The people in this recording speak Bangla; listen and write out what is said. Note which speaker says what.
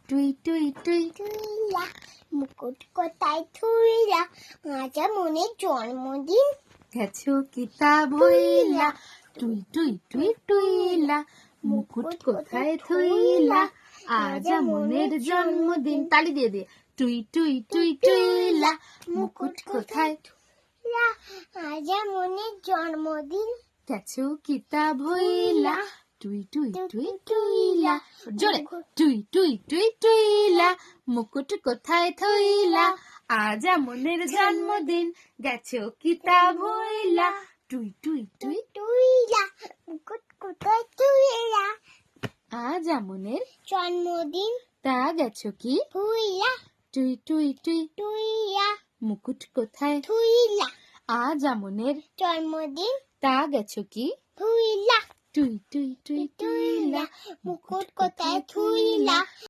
Speaker 1: টুই টুই টুই
Speaker 2: থুইলা মুকুট কোথায় থুইলা আজ মনের জন্মদিন
Speaker 1: গেছো কিতাব হইলা টুই টুই টুই টুইলা মুকুট কোথায় থুইলা আজ মনের জন্মদিন। তালি দিয়ে দিয়ে টুই টুই টুই টুইলা মুকুট কোথায়
Speaker 2: থুইলা আজ মনের জন্মদিন
Speaker 1: গেছো কিতাব হইলা টুই টুই টুই টুইলা জোরে টুই টুই টুই টুইলা মুকুট কোথায় থইলা আজ মনের জন্মদিন গেছো কিতাব হইলা টুই টুই টুই
Speaker 2: থুইলা মুকুট কোথায় থুইলা
Speaker 1: আজ মনের
Speaker 2: জন্মদিন
Speaker 1: তা গেছো কি
Speaker 2: থুইলা
Speaker 1: টুই টুই টুই
Speaker 2: থুইলা
Speaker 1: মুকুট কোথায়
Speaker 2: থুইলা
Speaker 1: আজ মনের
Speaker 2: জন্মদিন
Speaker 1: তা গেছো কি
Speaker 2: থুইলা
Speaker 1: টুই টুই টুই টুইলা
Speaker 2: মুকুট কোথায় থুইলা